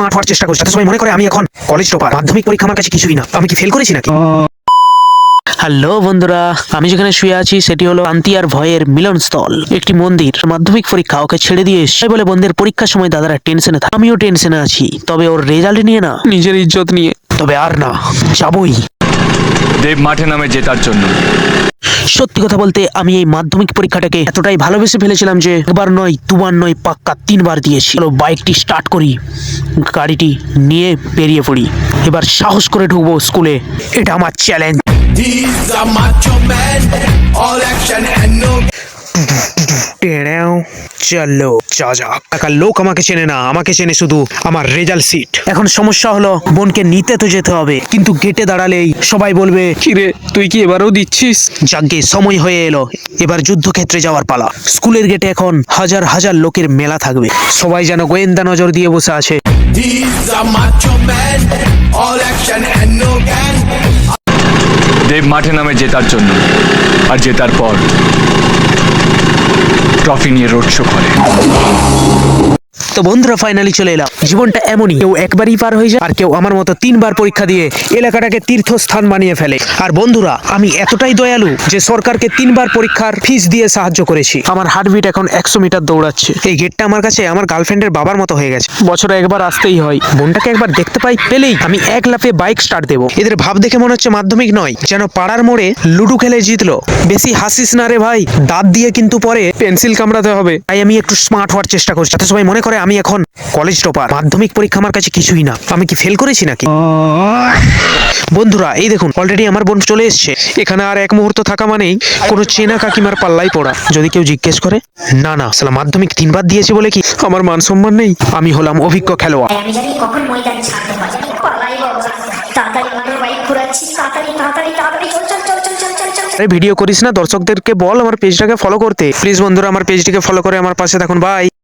Smart হওয়ার চেষ্টা করছি, যাতে সবাই মনে করে আমি এখন কলেজ টপার। মাধ্যমিক পরীক্ষা আমার কাছে কিছুই না। আমি কি ফেল করেছি নাকি? হ্যালো বন্ধুরা, আমি যেখানে শুয়ে আছি সেটি হলো শান্তি আর ভয়ের মিলনস্থল, একটি মন্দির। মাধ্যমিক পরীক্ষা ওকে ছেড়ে দিয়ে এসে বলে বন্ধের পরীক্ষার সময় দাদারা টেনশনে থাকে, আমিও টেনশনে আছি, তবে ওর রেজাল্ট নিয়ে না, নিজের ইজ্জত নিয়ে। তবে আর না, যাবই। দেব মাঠে নামে জেতার জন্য। সত্যি কথা বলতে আমি এই মাধ্যমিক পরীক্ষাটাকে এতটাই ভালোবেসে ফেলেছিলাম যে একবার নয়, দুবার নয়, পাক্কা 3বার দিয়েছি। চলো বাইকটি স্টার্ট করি, গাড়িটি নিয়ে বেরিয়ে পড়ি। এবার সাহস করে ঢুকবো স্কুলে, এটা আমার challenge. He's a macho man, all action and no. চলো যা যাক। এলাকার লোক আমাকে চেনে না, আমাকে চেনে শুধু আমার রেজাল্ট সিট। এখন সমস্যা হলো বোনকে নিতে তো যেতে হবে, কিন্তু গেটে দাঁড়ালেই সবাই বলবে, কিরে তুই কি এবারও দিচ্ছিস? যাকে সময় হয়ে এলো, এবার যুদ্ধক্ষেত্রে যাওয়ার পালা। স্কুলের গেটে এখন হাজার হাজার লোকের মেলা থাকবে, সবাই যেন গোয়েন্দা নজর দিয়ে বসে আছে। He's a macho man, all action and no gang. দেব মাঠে নামে জেতার জন্য, আর জেতার পর ট্রফি নিয়ে রোড শো করে। তো বন্ধুরা ফাইনালি চলে এলাম। জীবনটা এমনই, কেউ একবারই পার হয়ে যায়, আর কেউ আমার মতো 3বার পরীক্ষা দিয়ে এলাকাটাকে তীর্থস্থান বানিয়ে ফেলে। আর বন্ধুরা, আমি এতটাই দয়ালু যে সরকারকে 3বার পরীক্ষার ফিস দিয়ে সাহায্য করেছি। আমার হার্টবিট এখন 100 মিটার দৌড়াচ্ছে। এই গেটটা আমার কাছে আমার গার্লফ্রেন্ডের বাবার মতো হয়ে গেছে, বছরে একবার আসতেই হয়। বোনটাকে একবার দেখতে পাই পেলেই আমি 1 লাফে বাইক স্টার্ট দেবো। এদের ভাব দেখে মনে হচ্ছে মাধ্যমিক নয়, যেন পাড়ার মোড়ে লুডু খেলে জিতলো। বেশি হাসিস না রে ভাই, দাঁত দিয়ে কিন্তু পরে পেন্সিল কামড়াতে হবে। তাই আমি একটু স্মার্ট হওয়ার চেষ্টা করছি, যাতে সবাই মনে করে আমি এখন কলেজ টপার। মাধ্যমিক পরীক্ষা আমার কাছে কিছুই না। আমি কি ফেল করেছি নাকি? বন্ধুরা এই দেখুন, অলরেডি আমার বোন চলে এসেছে। এখানে আর এক মুহূর্ত থাকা মানেই কোনো চেনা কাকিমার পাল্লাই পড়া। যদি কেউ জিজ্ঞেস করে, না না সালা মাধ্যমিক 3বার দিয়েছে বলে কি আমার মান সম্মান নেই? আমি হলাম অভিজ্ঞ খেলোয়াড়। আমি জানি কখন ময়দানে ছাড়তে হয়, জানি পালাই বাবা। তাড়াতাড়ি মোটর বাইক ঘোরাচ্ছি, তাড়াতাড়ি তাড়াতাড়ি তাড়াতাড়ি চল চল চল চল চল চল চল। আরে ভিডিও করিস না, দর্শকদেরকে বল আমার পেজটাকে ফলো করতে। প্লিজ বন্ধুরা আমার পেজটিকে ফলো করে আমার পাশে থাকুন। বাই।